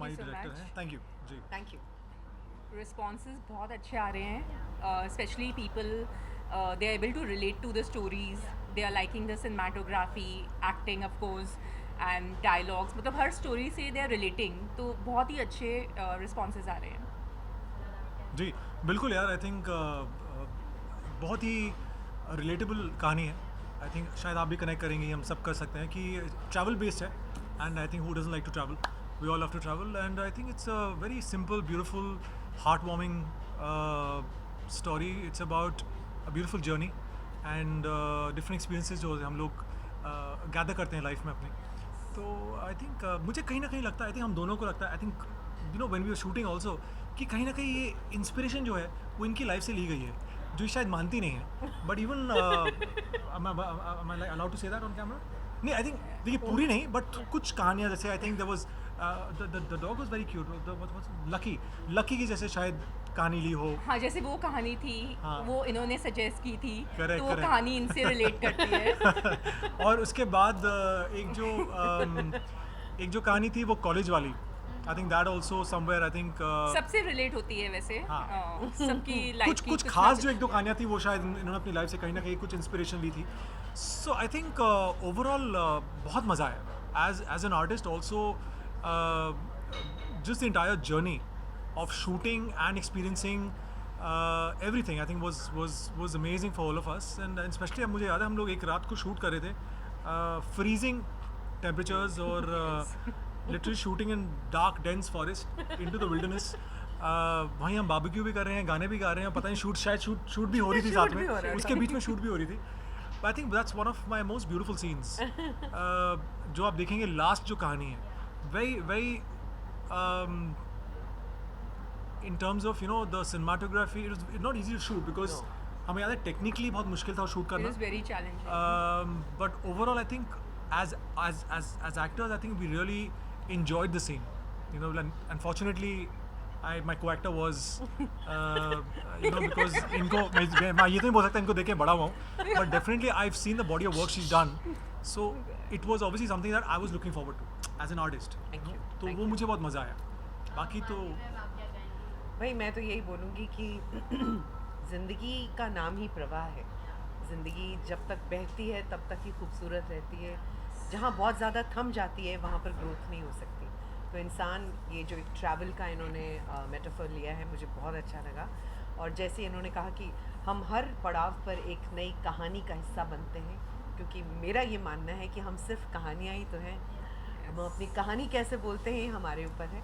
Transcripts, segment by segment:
हमारी so director much. हैं. Thank you जी. Thank you. Responses बहुत अच्छे आ रहे हैं. Especially people, they are able to relate to the stories. They are liking the cinematography, acting of course, and dialogues. मतलब हर story से they are relating. तो बहुत ही अच्छे responses आ रहे हैं. जी बिल्कुल यार. आई थिंक बहुत ही रिलेटेबल कहानी है. आई थिंक शायद आप भी कनेक्ट करेंगे, हम सब कर सकते हैं कि ट्रैवल बेस्ड है. And I think who doesn't like to travel, we all love to travel. And I think it's a very simple beautiful heart warming story. It's about a beautiful journey and different experiences जो हम लोग gather करते हैं life में अपने. तो I think मुझे कहीं ना कहीं लगता है, आई थिंक हम दोनों को लगता है, I think you know when we are shooting also, कि कहीं ना कहीं ये इंस्पिरेशन जो है वो इनकी लाइफ से ली गई है, जो शायद मानती नहीं है. But even allowed to say that on camera? नहीं, आई थिंक देखिए पूरी नहीं, बट कुछ कहानियाँ जैसे I think there was the dog was very cute. Lucky की जैसे शायद कहानी ली हो. हाँ, जैसे वो कहानी थी, हाँ. वो इन्होंने सजेस्ट की थी. Correct, तो वो correct. कहानी इनसे रिलेट करती है. और उसके बाद एक जो कहानी थी वो कॉलेज वाली, I think that also somewhere, I think सबसे रिलेट होती है वैसे. हाँ. सबकी लाइफ की कुछ खास जो एक दो कहानियाँ थी वो शायद इन्होंने अपनी लाइफ से कहीं ना कहीं कुछ इंस्पिरेशन ली थी. सो आई थिंक ओवरऑल बहुत मज़ा आया as an artist also. Just the entire journey of shooting and experiencing everything I think was amazing for all of us. And especially मुझे याद है हम लोग एक रात को शूट कर रहे थे, freezing temperatures और literally shooting in dark dense forest into the wilderness. वहीं हम बारबेक्यू भी कर रहे हैं, गाने भी गा रहे हैं, पता नहीं शूट भी हो रही थी साथ में, उसके बीच में शूट भी हो रही थी. I think that's one of my most beautiful scenes. जो आप देखेंगे लास्ट जो कहानी है, very in terms of you know the cinematography, it was not easy to shoot because हमें याद है टेक्निकली बहुत मुश्किल था शूट It करना. was very challenging. But overall I think as actors I think we really enjoyed the scene, you know. And unfortunately my co-actor was you know, because इनको मैं ये तो नहीं बोल सकता इनको देख के बड़ा हुआ हूँ, but definitely I've seen the body of work she's done, so it was obviously something that I was looking forward to as an artist. Thank you. तो वो मुझे बहुत मज़ा आया. बाकी तो भाई मैं तो यही बोलूँगी कि ज़िंदगी का नाम ही प्रवाह है. ज़िंदगी जब तक बहती है तब तक ही खूबसूरत रहती है. जहाँ बहुत ज़्यादा थम जाती है वहाँ पर ग्रोथ नहीं हो सकती. तो इंसान, ये जो एक ट्रैवल का इन्होंने मेटाफर लिया है, मुझे बहुत अच्छा लगा. और जैसे इन्होंने कहा कि हम हर पड़ाव पर एक नई कहानी का हिस्सा बनते हैं, क्योंकि मेरा ये मानना है कि हम सिर्फ कहानियाँ ही तो हैं. हम अपनी कहानी कैसे बोलते हैं हमारे ऊपर है.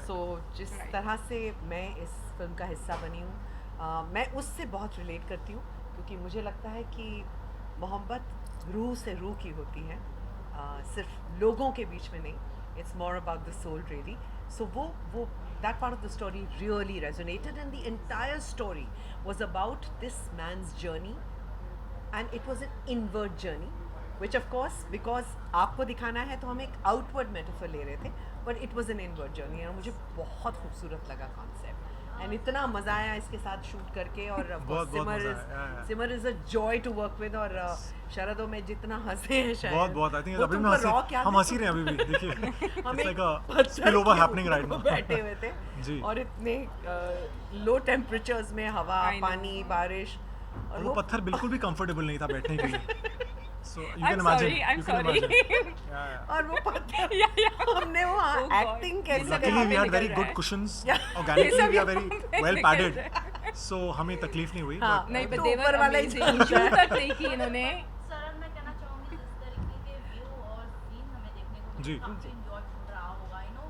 सो जिस तरह से मैं इस फिल्म का हिस्सा बनी हूँ, मैं उससे बहुत रिलेट करती हूँ, क्योंकि मुझे लगता है कि मोहब्बत रूह से रूह की होती है, सिर्फ लोगों के बीच में नहीं. It's more about the soul really. So वो that part of the story really resonated, and the entire story was about this man's journey, and it was an inward journey, which of course because आपको दिखाना है तो हम एक outward metaphor ले रहे थे, but it was an inward journey. और मुझे बहुत खूबसूरत लगा कॉन्सेप्ट, एंड इतना मज़ा आया इसके साथ शूट करके. और Simar is a joy to work with. और शरद में जितना हंसे हैं शायद बहुत आई थिंक अभी हम हंसी रहे हैं अभी भी. देखिए it's like a spill over happening right now. बैठे हुए थे जी. और इतने लो टेम्परेचर्स में हवा, पानी, बारिश, और वो पत्थर बिल्कुल भी कंफर्टेबल नहीं था बैठने के लिए. So you can I'm imagine. sorry, I'm you can sorry. imagine. Yeah. और वो पत्थर Yeah. हमने वो Oh God. एक्टिंग कैसे Luckily we had very good cushions. Organically we are very well padded. So हमें तकलीफ नहीं हुई. हाँ. but नहीं, तो but they were ऊपर वाला ही amazing. जानता है. शूट तक नहीं की इन्होंने. सरल मैं कहना चाहूँगी जिस तरीके के व्यू और सीन हमें देखने को जी. मिले, काफी एंजॉय रहा होगा. यू नो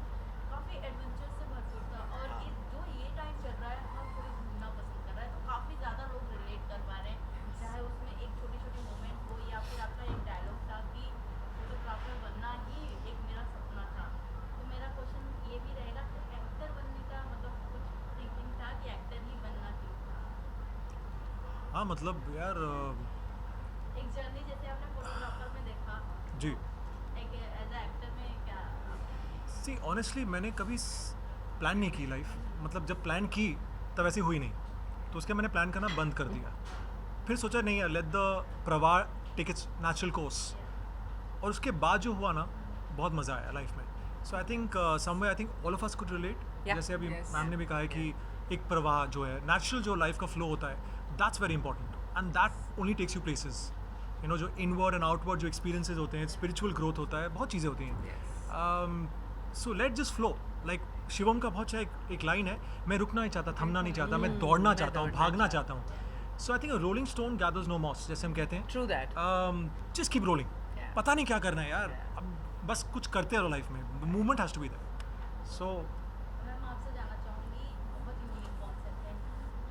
काफी एडवेंचर से भरपूर था. और जो ये टाइम चल रहा है हर कोई घूमना पसंद कर रहा है, तो काफी ज्यादा लोग रिलेट कर पा रहे हैं, चाहे उसमें एक छोटी छोटी मोमेंट हो या फिर आपका एक डायलॉग था कि फोटोग्राफर बनना ही एक मेरा सपना था. तो मेरा क्वेश्चन ये भी रहेगा कि एक्टर बनने का मतलब कुछ थिंकिंग था कि एक्टर ही बनना क्यों था? हाँ मतलब यार एक जर्नी जैसे आपने फोटोग्राफर में देखा, जी. एक एज अ एक्टर में क्या सी ऑनेस्टली मैंने कभी प्लान नहीं की लाइफ. मतलब जब प्लान की तब ऐसी हुई नहीं, तो उसके मैंने प्लान करना बंद कर दिया. फिर सोचा नहीं यार, लेट द प्रवाह टेक इट्स नेचुरल कोर्स. और उसके बाद जो हुआ ना, बहुत मज़ा आया लाइफ में. So I think someway I think all of us could relate Yeah. जैसे अभी Yes. मैम ने भी कहा है कि एक प्रवाह जो है नेचुरल जो लाइफ का फ्लो होता है that's very important and that only takes you places you know जो इनवर्ड एंड आउटवर्ड जो एक्सपीरियंसेस होते हैं स्पिरिचुअल ग्रोथ होता है बहुत चीज़ें होती हैं so let just flow like Shivam का बहुत एक लाइन है मैं रुकना नहीं चाहता थमना नहीं चाहता मैं दौड़ना चाहता हूँ भागना चाहता हूँ so I think rolling stone gathers no moss जैसे हम कहते हैं True that. Just keep rolling Yeah. पता नहीं क्या करना है यार अब बस कुछ करते रहो लाइफ में movement has to be there so ma'am आपसे जानना चाहूँगी, बहुत यूनिक कॉन्सेप्ट है,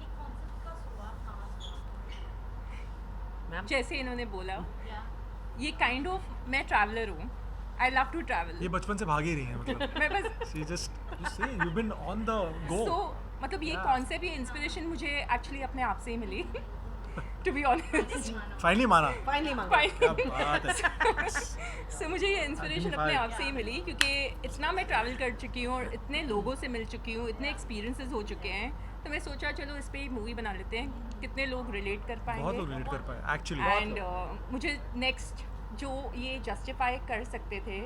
ये कॉन्सेप्ट का शुरुआत कहाँ से हुआ? मैम जैसे इन्होंने बोला या ये काइंड ऑफ मैं ट्रैवलर हूँ, आई लव टू ट्रैवल। ये बचपन से भाग ही रही है मतलब मैं बस she just say you been on the go so मतलब ये Yeah. कॉन्सेप्ट ये इंस्पिरेशन मुझे एक्चुअली अपने आप से ही मिली टू बी ऑनेस्ट। फाइनली माना फाइनली मांगा क्या बात है सो मुझे ये इंस्पिरेशन अपने आप से ही मिली क्योंकि इतना मैं ट्रैवल कर चुकी हूँ और इतने लोगों से मिल चुकी हूँ, इतने एक्सपीरियंसेस हो चुके हैं, तो मैं सोचा चलो इस पे मूवी बना लेते हैं, कितने लोग रिलेट कर बहुत लोग पाएंगे। रिलेट कर पाए एक्चुअली एंड मुझे नेक्स्ट जो ये जस्टिफाई कर सकते थे,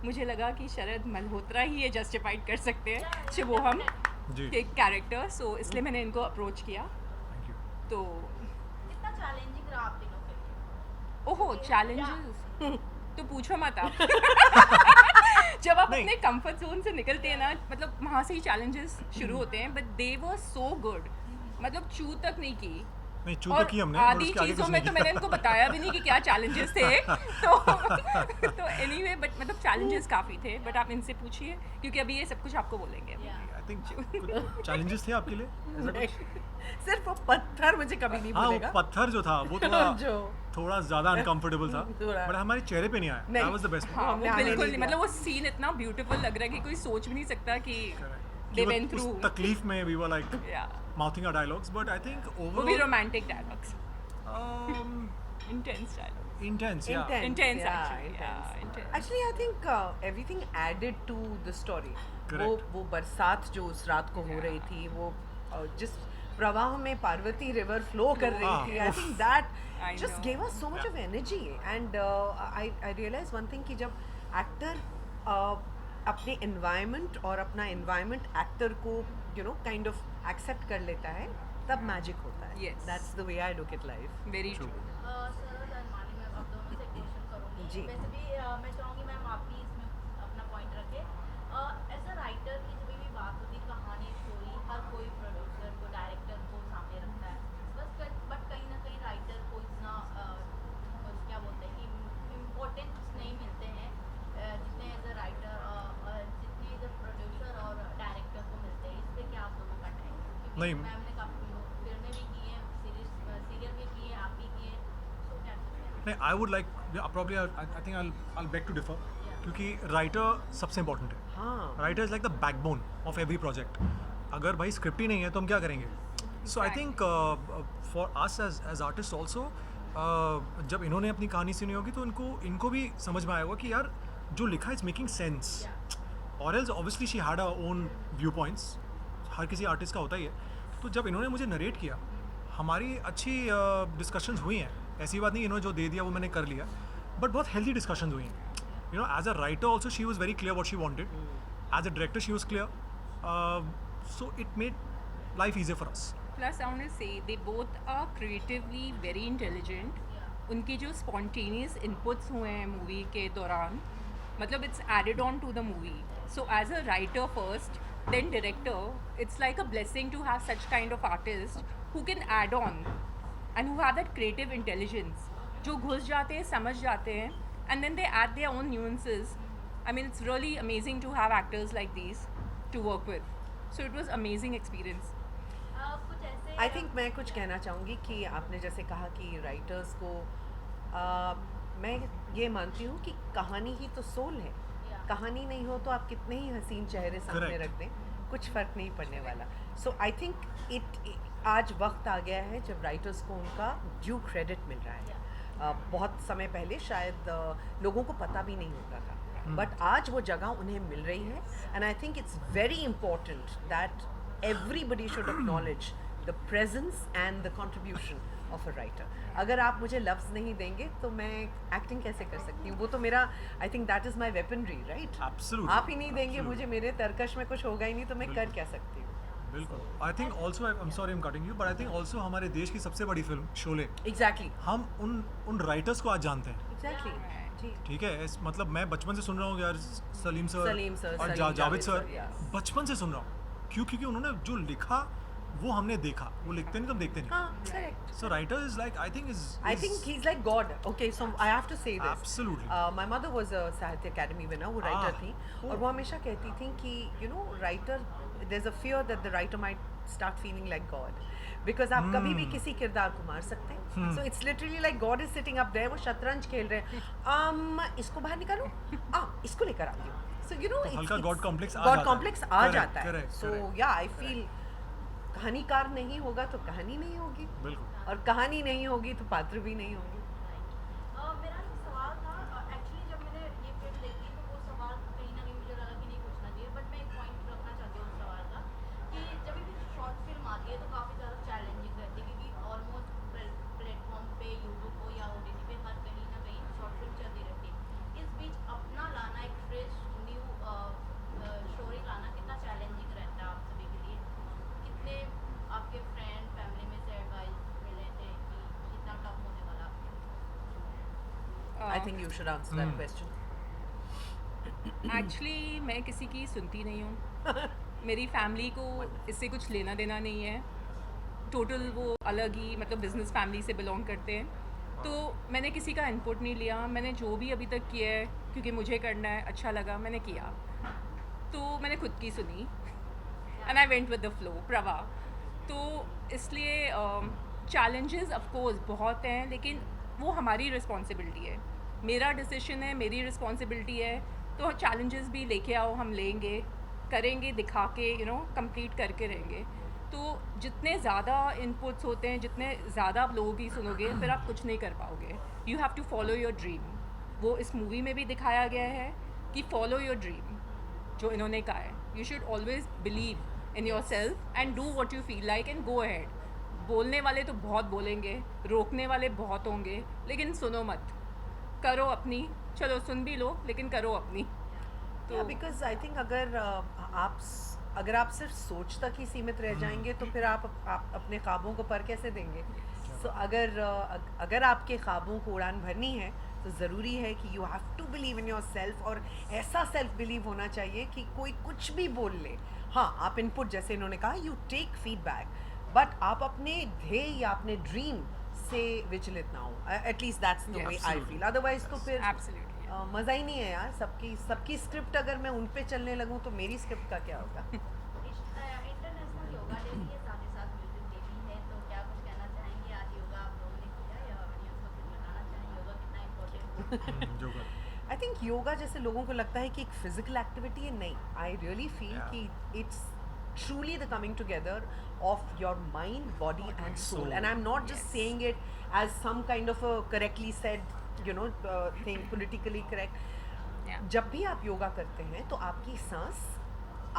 मुझे लगा कि शरद मल्होत्रा ही ये जस्टिफाइड कर सकते हैं शुभोहम जी के कैरेक्टर, सो इसलिए मैंने इनको अप्रोच किया। थैंक यू तो कितना चैलेंजिंग रहा आप दिनों के लिए? ओहो चैलेंजेस तो पूछो मत आप जब आप नहीं। अपने कंफर्ट जोन से निकलते हैं ना, मतलब वहाँ से ही चैलेंजेस शुरू होते हैं, but they were so good, मतलब चू तक नहीं की। नहीं चू और तो की हमने आधी उसके आगे चीज़ों कुछ में नहीं तो किया। मैंने इनको बताया भी नहीं कि क्या चैलेंजेस थे तो एनीवे बट मतलब चैलेंजेस काफ़ी थे, बट आप इनसे पूछिए क्योंकि अभी ये सब कुछ आपको बोलेंगे। आई थिंक चैलेंजेस थे आपके लिए ऐसा कुछ? सिर्फ वो पत्थर मुझे कभी नहीं हाँ वो बोलेगा पत्थर जो था वो जो थोड़ा ज्यादा अनकंफर्टेबल था थोड़ा। बट हमारे चेहरे पे नहीं आया नहीं। दैट वाज द बेस्ट हाँ हमने वो आने बिल्कुल नहीं नहीं, दिया। मतलब वो सीन इतना ब्यूटीफुल लग रहा है कि कोई सोच भी नहीं सकता कि they went उस through तकलीफ में we were like yeah, mouthing our dialogues but I think वो भी overall romantic dialogues, intense dialogues, intense या Intense, yeah, actually, intense. yeah, intense. Actually, I think everything added to the story. Correct. वो बरसात जो उस रात को हो रही थी, वो जिस प्रवाह में पार्वती रिवर फ्लो कर रही हाँ, थी, I think that I just know. gave us so much of energy. And I realized one thing कि जब actor अपने environment और अपना environment actor को kind of accept कर लेता है, तब magic होता है. Yes. That's the way I look at life. Very true. सरद और मानी मैम, आप दोनों से क्वेश्चन करूँगी। जी। वैसे भी मैं चाहूँगी मैम आप भी इसमें अपना पॉइंट रखें। एज अ राइटर की जब भी बात होती है, कहानी स्टोरी हर कोई प्रोड्यूसर को डायरेक्टर को सामने रखता है, बट कहीं ना कहीं राइटर को इतना क्या बोलते हैं कि इम्पोर्टेंस नहीं मिलते हैं जितने एज अ राइटर जितने एज अ प्रोड्यूसर और डायरेक्टर को मिलते हैं। इस पर क्या आप दोनों का टाइम? नहीं। मैम ने काफ़ी फिल्में भी की हैं, सीरियल भी किए हैं, आप भी किए हैं, तो क्या कहते हैं? नहीं I would like probably I think I beg to differ क्योंकि राइटर सबसे इंपॉर्टेंट है हाँ. Writer is like the backbone of every project अगर भाई स्क्रिप्ट ही नहीं है तो हम क्या करेंगे so I think for us as artist also जब इन्होंने अपनी कहानी सुनी होगी तो इनको भी समझ में आया होगा कि यार जो लिखा है इट्स मेकिंग सेंस और else obviously she had a own view points, हर किसी आर्टिस्ट का होता ही है। तो जब इन्होंने मुझे नरेट किया हमारी अच्छी डिस्कशंस हुई हैं, ऐसी बात नहीं इन्होंने जो दे दिया वो मैंने कर लिया, बट बहुत हेल्दी डिस्कशंस हुई हैं। You know as a writer also she was very clear what she wanted, as a director she was clear, so it made life easier for us. Plus, I want to say they both are creatively very intelligent. उनके जो spontaneous inputs हुए हैं movie के दौरान, मतलब it's added on to the movie. So as a writer first, then director, it's like a blessing to have such kind of artists who can add on and who have that creative intelligence. जो घुस जाते हैं, समझ जाते हैं, and then they add their own nuances. I mean, it's really amazing to have actors like these to work with. So it was amazing experience. कुछ ऐसे I think मैं कुछ कहना चाहूँगी कि आपने जैसे कहा कि राइटर्स को मैं ये मानती हूँ कि कहानी ही तो सोल है। Yeah. कहानी नहीं हो तो आप कितने ही हसीन चेहरे सामने Correct. रख दें, कुछ फ़र्क नहीं पड़ने वाला। सो आई थिंक आज वक्त आ गया है जब राइटर्स को उनका ड्यू क्रेडिट मिल रहा है। बहुत समय पहले शायद लोगों को पता भी नहीं होता था, बट आज वो जगह उन्हें मिल रही है। And I think it's very important that everybody should acknowledge the presence and the contribution of a writer. अगर आप मुझे लफ्ज़ नहीं देंगे तो मैं एक्टिंग कैसे कर सकती हूँ? वो तो मेरा, I think that is my weaponry, right? Absolutely, आप ही नहीं देंगे absolutely. मुझे, मेरे तरकश में कुछ होगा ही नहीं, तो मैं कर बिल्कुल. क्या सकती हूँ? बिल्कुल. I think also, I am sorry I am cutting you, but I think also हमारे देश की सबसे बड़ी फिल्म शोले, एग्जैक्टली, हम उन राइटर्स को आज जानते हैं. एग्जैक्टली. जी. ठीक है, मतलब मैं बचपन से सुन रहा हूँ यार, सलीम सर सलीम सर, और Salim Javed sir, sir, yeah. बचपन से सुन रहा हूँ. क्यों? क्योंकि उन्होंने जो लिखा वो हमने देखा. वो लिखते नहीं तो हम देखते नहीं. हाँ, correct. So writer is like, I think I think he's like God. Okay, so I have to say this. Absolutely. My mother was a Sahitya Academy winner, वो writer थी, और वो हमेशा कहती थी कि you know writer, there's a fear that the writer might start feeling like God, because आप कभी भी किसी किरदार को मार सकते हैं. So it's literally like God is sitting up there, वो शतरंज खेल रहे हैं. इसको बाहर निकालो, इसको लेकर आती हूँ. So you know, हल्का God complex आ God जाता है. complex आ Correct, जाता है. correct, So correct. yeah, I feel कहानीकार नहीं होगा तो कहानी नहीं होगी, बिल्कुल. और कहानी नहीं होगी तो पात्र भी नहीं होंगे. मेरा एक सवाल था, एक्चुअली जब मैंने ये फिल्म देखी तो वो सवाल कहीं ना कहीं मुझे लगा कि नहीं पूछना चाहिए, बट मैं एक पॉइंट रखना चाहती हूँ उस सवाल का कि जब भी शॉर्ट फिल्म आती है तो काफ़ी ज़्यादा चैलेंजिंग रहती है, क्योंकि ऑलमोस्ट प्लेटफॉर्म पे, यूट्यूब हो या OTT पे, हर कहीं ना कहीं शॉर्ट फिल्म चलती रहती है. इस बीच अपना लाना, एक फ्रेश न्यू स्टोरी लाना कितना चैलेंजिंग रहता है आप सभी के लिए? कितने आपके फ्रेंड फैमिली में से एडवाइस मिले थे कि कितना टफ होने वाला आपके लिए? I think you should answer that question. Actually मैं किसी की सुनती नहीं हूँ. मेरी फैमिली को इससे कुछ लेना देना नहीं है. टोटल वो अलग ही, मतलब बिजनेस फैमिली से बिलोंग करते हैं. तो मैंने किसी का इनपुट नहीं लिया. मैंने जो भी अभी तक किया है, क्योंकि मुझे करना है, अच्छा लगा, मैंने किया. तो मैंने खुद की सुनी and I went with the flow, प्रवाह. तो इसलिए चैलेंजेस ऑफ कोर्स बहुत हैं, लेकिन वो हमारी रिस्पॉन्सिबिलिटी है. मेरा डिसीजन है, मेरी रिस्पॉन्सिबिलिटी है. तो चैलेंजेस भी लेके आओ, हम लेंगे, करेंगे, दिखा के कंप्लीट करके रहेंगे. तो जितने ज़्यादा इनपुट्स होते हैं, जितने ज़्यादा आप लोगों की सुनोगे, फिर आप कुछ नहीं कर पाओगे. You have to follow your dream. वो इस मूवी में भी दिखाया गया है कि फॉलो योर ड्रीम, जो इन्होंने कहा है. You should always believe in your self and do what you feel like and go ahead. बोलने वाले तो बहुत बोलेंगे, रोकने वाले बहुत होंगे, लेकिन सुनो मत, करो अपनी. चलो सुन भी लो, लेकिन करो अपनी. Yeah, because I think अगर आप सिर्फ सोच तक ही सीमित रह जाएंगे तो फिर आप अपने ख्वाबों को पर कैसे देंगे? So अगर आपके ख्वाबों को उड़ान भरनी है तो ज़रूरी है कि you have to believe in yourself, और ऐसा सेल्फ बिलीव होना चाहिए कि कोई कुछ भी बोल ले. हाँ, आप इनपुट, जैसे इन्होंने कहा, यू टेक फीडबैक, बट आप अपने ध्येय या अपने ड्रीम से विचलित ना हो. At least that's the way I feel. Otherwise तो फिर एब्सोल्युटली. मज़ा ही नहीं है यार. सबकी स्क्रिप्ट अगर मैं उन पे चलने लगूँ तो मेरी स्क्रिप्ट का क्या होगा? इंटरनेशनल योगा डे के साथ ही साथ म्यूजिक डे भी है, तो क्या कुछ कहना चाहेंगे? आज योगा आप लोगों ने किया या ऑडियंस को कुछ बताना चाहेंगे योगा कितना इम्पोर्टेंट? जो कर. आई थिंक योगा जैसे लोगों को लगता है कि एक फिजिकल एक्टिविटी है, नहीं. I really feel Yeah. कि it's truly the coming together of your mind, body and soul. Soul. And I'm not just Yes. saying it as some kind of a correctly said thing, politically correct. Yeah. जब भी आप योगा करते हैं तो आपकी सांस,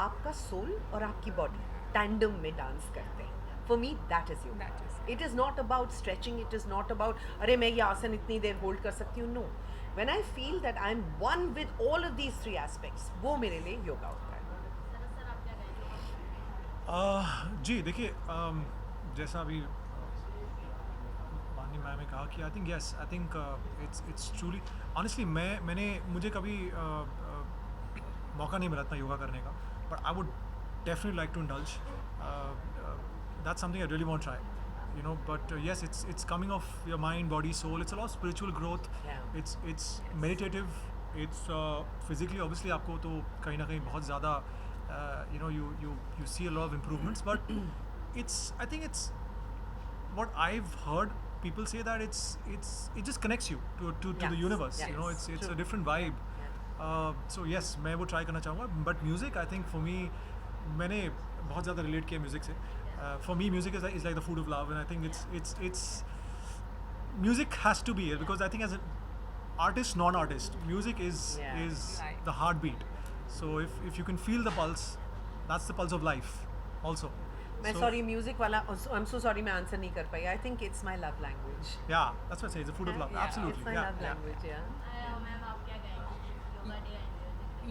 आपका सोल और आपकी बॉडी टैंडम में डांस करते हैं. For me that is yoga. That is. It is not about stretching, it is not about अरे मैं ये आसन इतनी देर होल्ड कर सकती हूँ. No. When I feel that I'm one with all of these three aspects, वो मेरे लिए योगा होता है. सर आप क्या कहेंगे? जी देखिए, जैसा अभी वानी मैम ने कहा कि I think yes, I think it's truly, honestly मुझे कभी मौका नहीं मिला था योगा करने का, but I would definitely like to indulge. That's something I really want try, but yes, it's coming off your mind, body, soul. It's a lot of spiritual growth. Yeah. It's meditative. It's physically obviously आपको तो कहीं ना कहीं बहुत ज़्यादा you see a lot of improvements, but I think it's what I've heard people say that it just connects you to Yes, the universe. yes, It's true. a different vibe. So yes, मैं वो try करना चाहूँगा. But music, I think for me, मैंने बहुत ज़्यादा relate किया music से. For me, music is like the food of love, and I think it's music has to be here, because I think as an artist, non-artist, music is Yeah. Right. the heartbeat. So if you can feel the pulse, that's the pulse of life also. मैं sorry music वाला I am so sorry मैं answer नहीं कर पाई. I think it's my love language. Yeah, that's what I say. It's a food of love. Yeah, Absolutely. It's my Yeah, love yeah. language. Yeah. Ma'am आप क्या कहेंगे yoga day and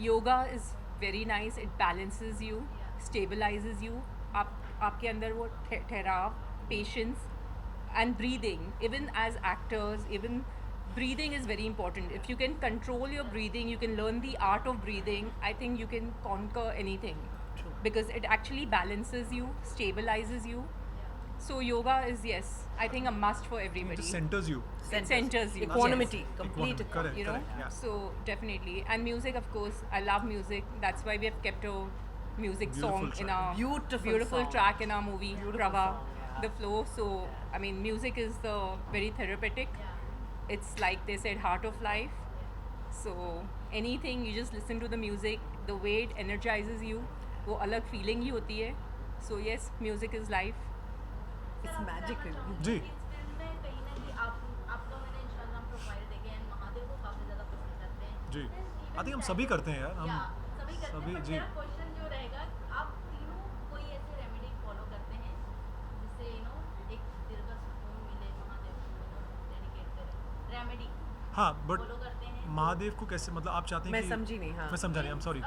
Yoga is very nice. It balances you, stabilizes you. आपके अंदर वो ठहराव, patience, and breathing. Even as actors, even breathing is very important. If you can control your breathing, you can learn the art of breathing. I think you can conquer anything. True. Because it actually balances you, stabilizes you. So yoga is, yes, I think a must for It everybody. just centers you. It centers you. Equanimity. Yes. Complete Equanimity. Correct. You know, Correct. Yeah. so definitely. And music, of course, I love music. That's why we have kept a music Beautiful song in track. our Beautiful song. track in our movie, Beautiful Prava, song, yeah. The Flow. So, I mean, music is the very therapeutic. It's like they said, heart of life. So, anything, you just listen to the music, the way it energizes you, वो अलग feeling ही होती है. So, yes, music is life. It's magical. जी. इस film में कहीं ना कहीं आपका मैंने इंस्टाग्राम प्रोफाइल देखे हैं महादेव को काफी ज्यादा पसंद करते हैं. जी. Then even I think हम that- सभी करते हैं यार. या, हम सभी करते सभी, हैं. But जी. मेरा क्वेश्चन जो रहेगा आप तीनों कोई ऐसे रेमेडी फॉलो करते हैं जिससे एक दिल का सुकून मिले महादेव को डेडिकेट करें रेमेडी हाँ, but फॉलो करते हैं. महादेव को कैसे, मतलब आप चाहते हैं मैं कि समझी नहीं. हाँ. मैं समझा नहीं. I'm sorry.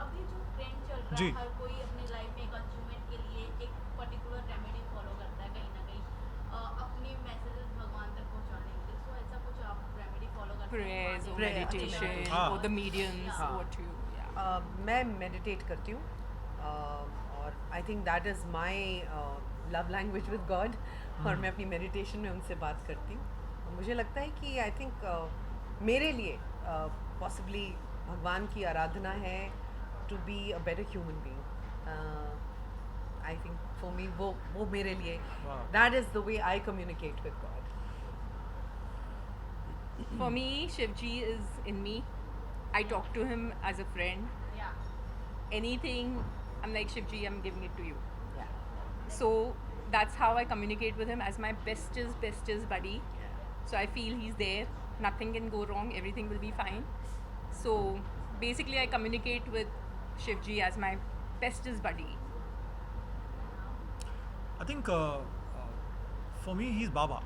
अभी जो ट्रेंड चल रहा जी. है हर कोई अपनी लाइफ में एक अचीवमेंट के लिए एक पर्टिकुलर रेमेडी फॉलो करता है कहीं ना कहीं अपनी मैसेजेस भगवान तक पहुंचाने के लिए. सो ऐसा कुछ आप रेमेडी फॉलो करते हैं Prayers or Prayer, meditation meditation. हाँ. or the mediums, हाँ. what you, yeah. मैं मेडिटेट करती हूँ और I think that is my love language with God. और मैं अपनी मेडिटेशन में उनसे बात करती हूँ. और मुझे लगता है कि आई थिंक मेरे लिए पॉसिबली भगवान की आराधना है to be a better human being. I think for me वो मेरे लिए Wow. That is the way I communicate with God. For me, Shivji is in me. I talk to him as a friend. या Anything, I'm like, Shivji, I'm giving it to you. So that's how I communicate with him as my bestest buddy. So I feel he's there. Nothing can go wrong. Everything will be fine. So basically, I communicate with Shivji as my bestest buddy. I think for me he is Baba.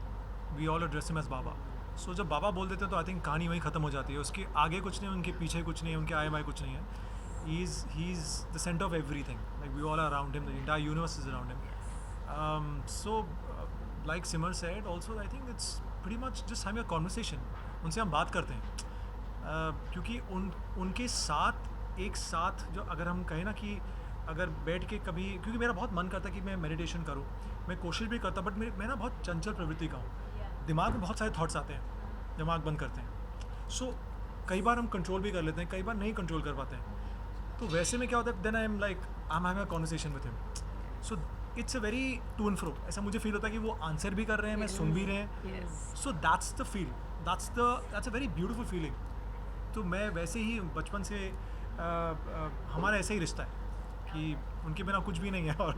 We all address him as Baba. So जब बाबा बोल देते हैं तो I think कहानी वहीं ख़त्म हो जाती है. उसके आगे कुछ नहीं, उनके पीछे कुछ नहीं, उनके आए बाएं कुछ नहीं है. He's the center of everything. Like we all are around him. The entire universe is around him. So like Simar said, also I think it's pretty much just having a conversation. उनसे हम बात करते हैं क्योंकि उनके साथ एक साथ जो अगर हम कहें ना कि अगर बैठ के कभी, क्योंकि मेरा बहुत मन करता है कि मैं मेडिटेशन करूं, मैं कोशिश भी करता, बट मैं ना बहुत चंचल प्रवृत्ति का हूँ. दिमाग में बहुत सारे थॉट्स आते हैं जब आँख बंद करते हैं. सो कई बार हम कंट्रोल भी कर लेते हैं, कई बार नहीं कंट्रोल कर पाते हैं. तो वैसे में क्या होता है, then I am having a conversation with him. So it's a very to and fro. ऐसा मुझे फील होता है कि वो आंसर भी कर रहे हैं, मैं सुन भी रहे हैं. Yes. So that's the feel, that's a very beautiful feeling. तो मैं वैसे ही बचपन से हमारा ऐसा ही रिश्ता है कि उनके बिना कुछ भी नहीं है और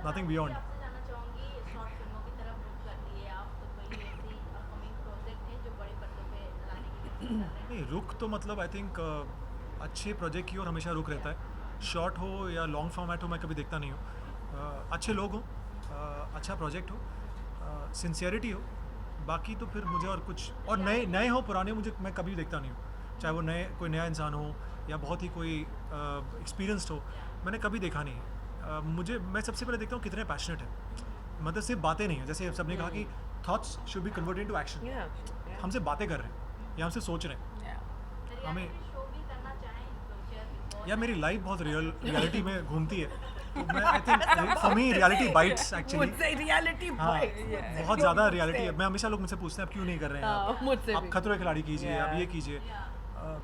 नथिंग बियॉन्ड. आपसे जानना चाहूंगी शॉर्ट फिल्मों की तरफ रुख कर दिए आप तो कोई ऐसी अपकमिंग प्रोजेक्ट है जो बड़े पर्दों पे लाने की कोशिश कर रहे हैं. नहीं, रुख तो मतलब आई थिंक अच्छे प्रोजेक्ट की ओर हमेशा रुख रहता है. शॉर्ट हो या लॉन्ग फॉर्मेट हो, मैं कभी देखता नहीं हूँ. अच्छे लोग हों, अच्छा प्रोजेक्ट हो, सिंसियरिटी हो, बाकी तो फिर मुझे और कुछ, और नए हो पुराने मुझे, मैं कभी देखता नहीं हूँ. चाहे वो कोई नया इंसान हो या बहुत ही कोई एक्सपीरियंस्ड हो, मैंने कभी देखा नहीं है. मैं सबसे पहले देखता हूँ कितने पैशनेट है. मतलब सिर्फ बातें नहीं है, जैसे सबने कहा कि thoughts should be converted into action. हमसे बातें कर रहे हैं या हमसे सोच रहे हैं. Yeah. हमें शो भी करना चाहें फ्यूचर या मेरी लाइफ बहुत रियलिटी में घूमती है. तो मैं आई think for me reality bytes actually. मुझसे रियलिटी हाँ, bites. बहुत ज़्यादा रियलिटी है. मैं हमेशा लोग मुझसे पूछते हैं आप क्यों नहीं कर रहे हैं, हाँ, मुझसे आप भी. खतरों के खिलाड़ी कीजिए, Yeah. आप ये कीजिए.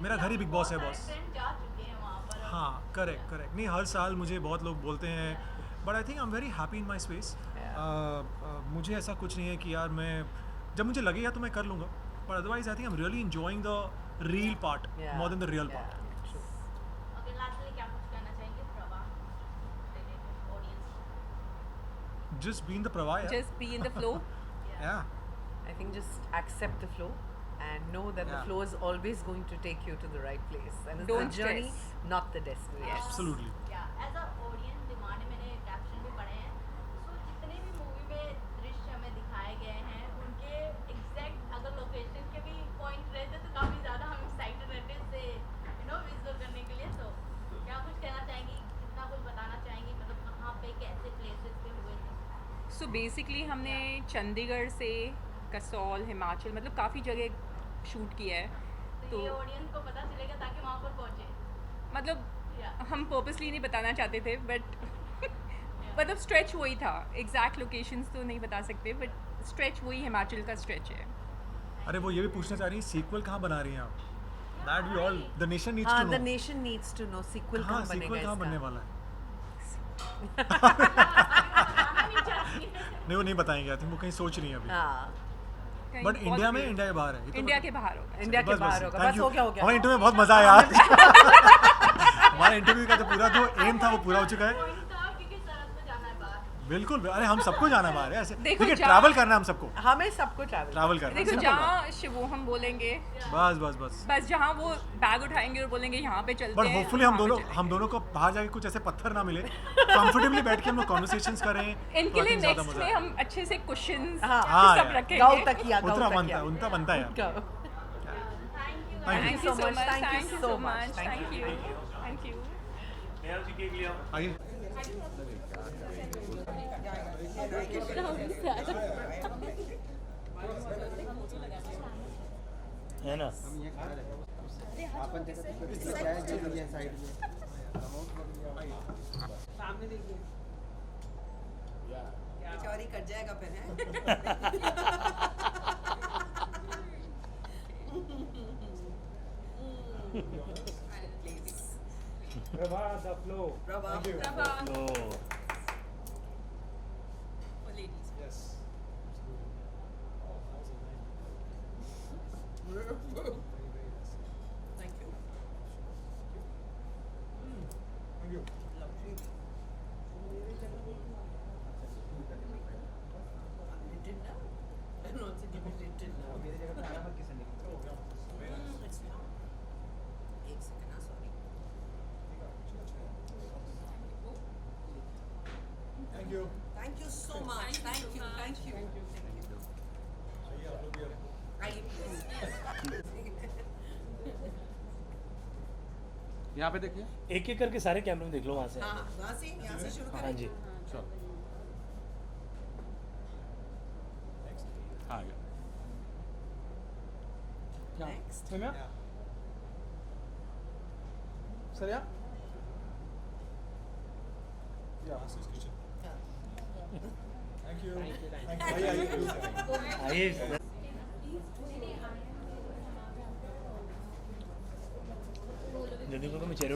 मेरा घर ही बिग बॉस है बॉस. फ्रेंड जा चुके हैं वहाँ पर. हाँ, करेक्ट. नहीं, हर साल मुझे बहुत लोग बोलते हैं, but I think I am very happy in my space. मुझे ऐसा कुछ नहीं है कि यार मैं जब मुझे लगेगा तो मैं कर लूँगा, but otherwise I think I am really enjoying the real part more than the real part. Okay lastly क्या कुछ कहना चाहेंगे Prabha related audience. Just be in the प्रवाह. Just be in the flow. या I think just accept the flow and know that the Yeah. flow is always going to take you to the right place. And it's Don't the journey, stress. not the destination. Absolutely. या as a audience दिमाग में मैंने caption भी so basically हमने चंडीगढ़ से कसौल, हिमाचल, मतलब काफ़ी जगह शूट किया है. तो ये ऑडियंस को पता चलेगा ताकि वहाँ पर पहुँचे. मतलब Yeah. हम पर्पसली नहीं बताना चाहते थे, बट मतलब स्ट्रेच वही था. एग्जैक्ट लोकेशंस तो नहीं बता सकते, बट स्ट्रेच वही हिमाचल का स्ट्रेच है. अरे वो ये भी पूछना चाह रही है सीक्वल कहाँ बना रही हैं आप? That we all the nation needs हाँ, to the know. Nation needs to know sequel हाँ कहाँ सीक्वल बनेगा कहाँ बनने इसका. वाला है? बताना नहीं चाहती. नहीं वो नहीं बताएंगे. आई थिंक वो कहीं सोच रही हैं अभी. हाँ, कहीं बट बहुत इंडिया में big- इंडिया के बाहर है ये तो इंडिया के बाहर होगा. इंडिया के बाहर होगा. बस हो गया हमारे इंटरव्यू में बहुत मजा आया आज. हमारा इंटरव्यू का जो पूरा जो एम था वो पूरा हो चुका है. पॉइंट था क्योंकि सरहद में जाना है बाहर. बिल्कुल. अरे हम सबको जाना बाहर है ऐसे. देखो, देखिए जहाँ- ट्रैवल करना है हम सबको. हमें सबको ट्रैवल करना है. देखो simple बात. जहाँ शिवो हम बोलेंगे, बस बस बस. बस जहाँ वो बैग उठाएंगे और बोलेंगे यहाँ पे चलते बट हैं, होपफुली वहाँ पे हम दोनों को बाहर जाके कुछ ऐसे पत्थर ना मिले. कंफर्टेबली बैठ के हम लोग कॉन्वर्सेशंस करें. चलेंगे. इनके तो I लिए think ज़्यादा नेक्स्ट मजा में आएगा. हम अच्छे से कुशन्स हाँ. हाँ सब यार. रखेंगे. गाँव तक या उतना बनता है उनका बनता है यार. गाँव. Thank you. Thank you so much. Thank you Thank you so so much. much. Thank Thank you. Thank you. आइए. है ना. चोरी कट जाएगा फिर है. प्रभा. तो Thank you. Lovely. Written now? And also give it written now. It's now. एक second, sorry. Thank you. Thank you so much. Thank you. Thank you. आइए please. यहाँ पे देखिए. एक एक करके सारे कैमरे में देख लो वहाँ से. हाँ, यहाँ से शुरू हाँ करें. जी. हाँ गया. क्या? Next. सौम्या? सरिया? Thank you. आइए. जल्दी को मैं चेहरे